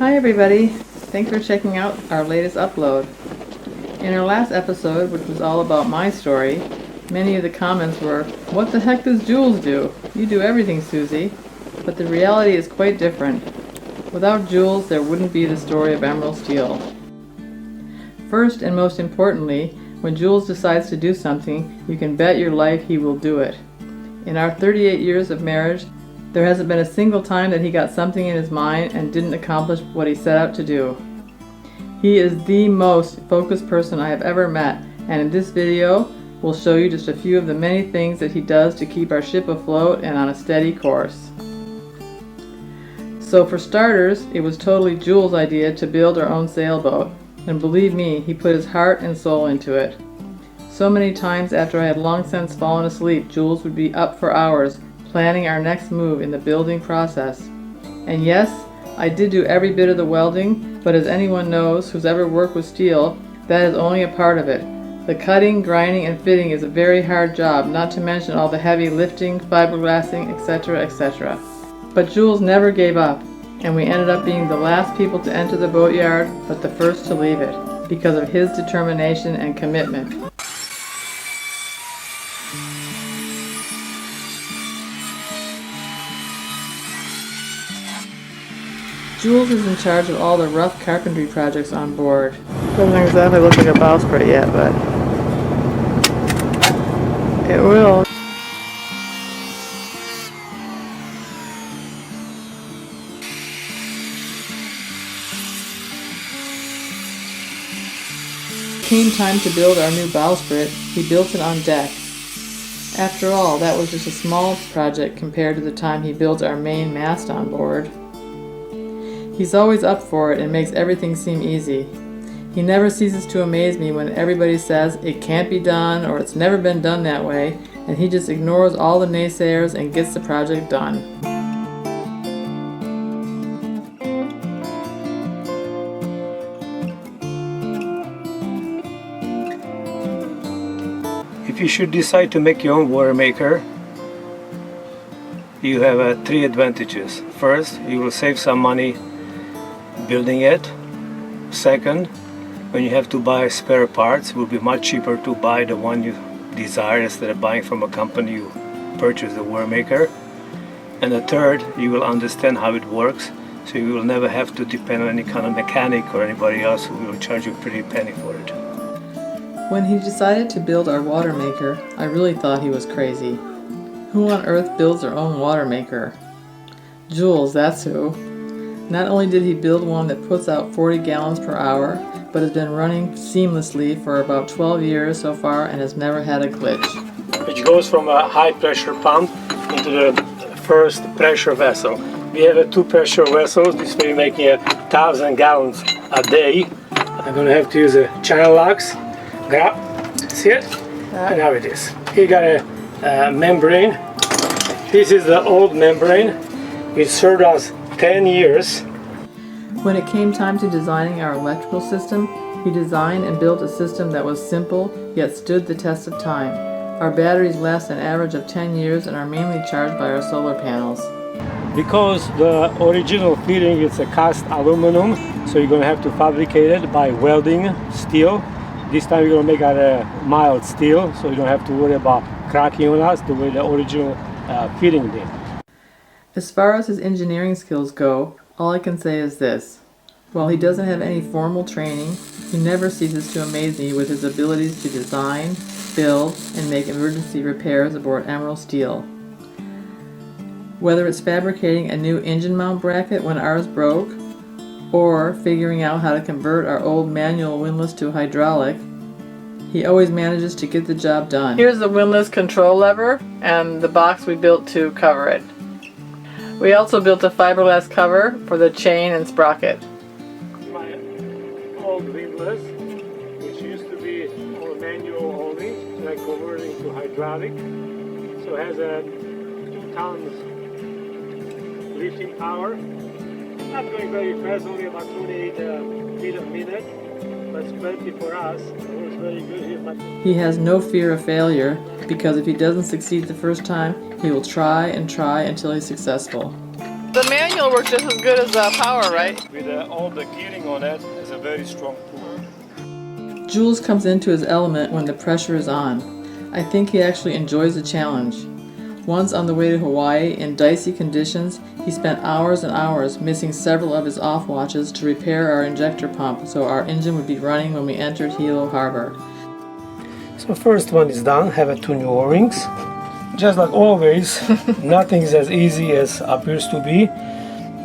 Hi everybody, thanks for checking out our latest upload. In our last episode, which was all about my story, many of the comments were, "What the heck does Jules do? You do everything, Susie." But the reality is quite different. Without Jules, there wouldn't be the story of Emerald Steel. First and most importantly, when Jules decides to do something, you can bet your life he will do it. In our 38 years of marriage, there hasn't been a single time that he got something in his mind and didn't accomplish what he set out to do. He is the most focused person I have ever met, and in this video, we'll show you just a few of the many things that he does to keep our ship afloat and on a steady course. So for starters, it was totally Jules' idea to build our own sailboat, and believe me, he put his heart and soul into it. So many times after I had long since fallen asleep, Jules would be up for hours, planning our next move in the building process. And yes, I did do every bit of the welding, but as anyone knows who's ever worked with steel, that is only a part of it. The cutting, grinding, and fitting is a very hard job, not to mention all the heavy lifting, fiberglassing, etc., etc. But Jules never gave up, and we ended up being the last people to enter the boatyard, but the first to leave it, because of his determination and commitment. Jules is in charge of all the rough carpentry projects on board. Doesn't exactly look like a bowsprit yet, but it will. Came time to build our new bowsprit, he built it on deck. After all, that was just a small project compared to the time he built our main mast on board. He's always up for it and makes everything seem easy. He never ceases to amaze me when everybody says it can't be done or it's never been done that way, and he just ignores all the naysayers and gets the project done. If you should decide to make your own Watermaker, you have three advantages. First, you will save some money building it. Second, when you have to buy spare parts, it will be much cheaper to buy the one you desire instead of buying from a company you purchase the Watermaker. And the third, you will understand how it works, so you will never have to depend on any kind of mechanic or anybody else who will charge you a pretty penny for it. When he decided to build our Watermaker, I really thought he was crazy. Who on earth builds their own Watermaker? Jules, that's who. Not only did he build one that puts out 40 gallons per hour, but has been running seamlessly for about 12 years so far and has never had a glitch. Which goes from a high pressure pump into the first pressure vessel. We have two pressure vessels. This will be making 1,000 gallons a day. I'm going to have to use a channel locks. Grab, see it? And now it is. Here you got a membrane. This is the old membrane which served us 10 years. When it came time to designing our electrical system, he designed and built a system that was simple yet stood the test of time. Our batteries last an average of 10 years and are mainly charged by our solar panels. Because the original fitting is a cast aluminum, so you're going to have to fabricate it by welding steel. This time we're going to make out a mild steel, so you don't have to worry about cracking on us the way the original fitting did. As far as his engineering skills go, all I can say is this. While he doesn't have any formal training, he never ceases to amaze me with his abilities to design, build, and make emergency repairs aboard Emerald Steel. Whether it's fabricating a new engine mount bracket when ours broke, or figuring out how to convert our old manual windlass to hydraulic, he always manages to get the job done. Here's the windlass control lever and the box we built to cover it. We also built a fiberglass cover for the chain and sprocket. My old windlass, which used to be all manual only, and I converted it to hydraulic. So it has a 2 tons lifting power. Not going very fast, only about 28 feet a minute, but it's plenty for us. It works very good here. He has no fear of failure because if he doesn't succeed the first time, he will try and try until he's successful. The manual works just as good as the power, right? With all the gearing on it, it's a very strong tool. Jules comes into his element when the pressure is on. I think he actually enjoys the challenge. Once on the way to Hawaii, in dicey conditions, he spent hours and hours missing several of his off watches to repair our injector pump so our engine would be running when we entered Hilo Harbor. So first one is done, have 2 new O-rings. Just like always, nothing is as easy as appears to be.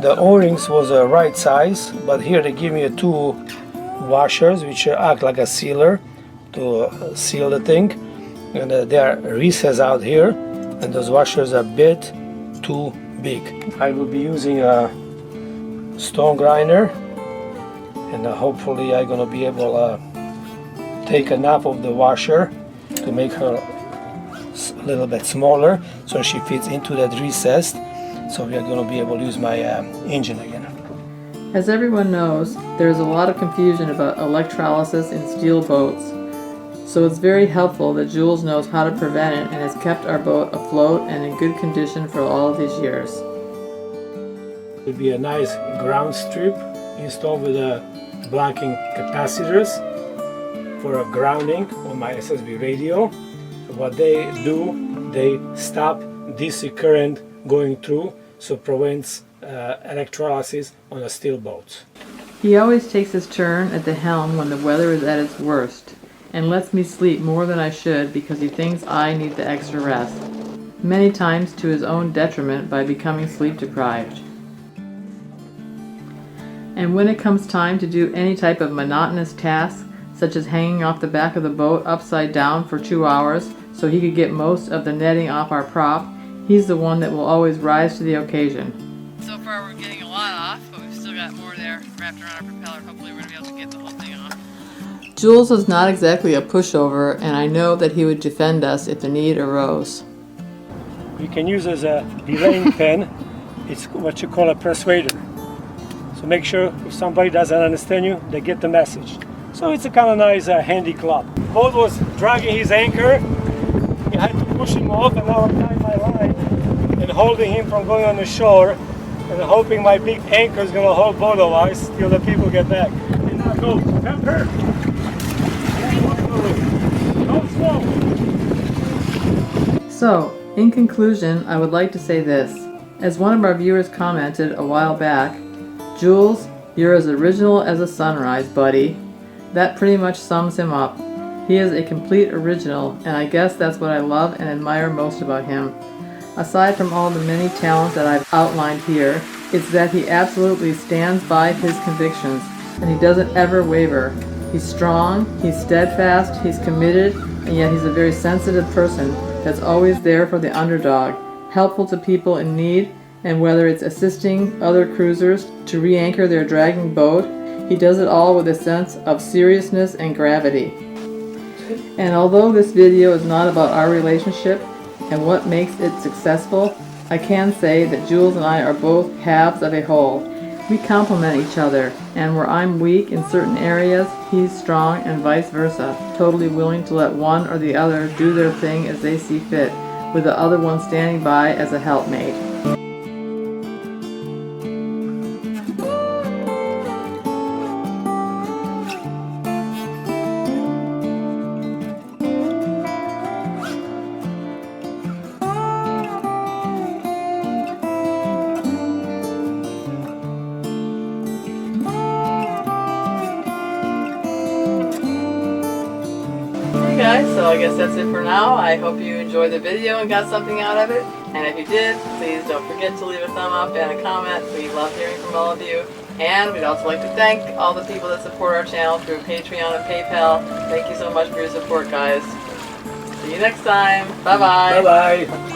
The O-rings was the right size, but here they give me 2 washers which act like a sealer to seal the thing. And there are recesses out here, and those washers are a bit too big. I will be using a stone grinder, and hopefully I'm gonna be able to take enough of the washer to make her a little bit smaller so she fits into that recess, so we are going to be able to use my engine again. As everyone knows, there is a lot of confusion about electrolysis in steel boats, so it's very helpful that Jules knows how to prevent it and has kept our boat afloat and in good condition for all of these years. It will be a nice ground strip installed with blocking capacitors for a grounding on my SSB radio. What they do, they stop DC current going through, so prevents electrolysis on a steel boat. He always takes his turn at the helm when the weather is at its worst, and lets me sleep more than I should because he thinks I need the extra rest, many times to his own detriment by becoming sleep deprived. And when it comes time to do any type of monotonous task, such as hanging off the back of the boat upside down for 2 hours so he could get most of the netting off our prop, he's the one that will always rise to the occasion. So far we're getting a lot off, but we've still got more there wrapped around our propeller. Hopefully we're going to be able to get the whole thing off. Jules is not exactly a pushover, and I know that he would defend us if the need arose. You can use as a belaying pin. It's what you call a persuader. So make sure if somebody doesn't understand you, they get the message. So it's a kind of nice handy club. Boat was dragging his anchor. I had to push him off, and now I'm tying my line and holding him from going on the shore, and hoping my big anchor is going to hold both of us till the people get back. And now go, Pepper! Go slow! So, in conclusion, I would like to say this. As one of our viewers commented a while back, Jules, you're as original as a sunrise, buddy. That pretty much sums him up. He is a complete original, and I guess that's what I love and admire most about him. Aside from all the many talents that I've outlined here, it's that he absolutely stands by his convictions, and he doesn't ever waver. He's strong, he's steadfast, he's committed, and yet he's a very sensitive person that's always there for the underdog, helpful to people in need, and whether it's assisting other cruisers to re-anchor their dragging boat, he does it all with a sense of seriousness and gravity. And although this video is not about our relationship and what makes it successful, I can say that Jules and I are both halves of a whole. We complement each other, and where I'm weak in certain areas, he's strong and vice versa, totally willing to let one or the other do their thing as they see fit, with the other one standing by as a helpmate. Guys, so I guess that's it for now. I hope you enjoyed the video and got something out of it. And if you did, please don't forget to leave a thumb up and a comment. We love hearing from all of you. And we'd also like to thank all the people that support our channel through Patreon and PayPal. Thank you so much for your support, guys. See you next time. Bye-bye. Bye-bye.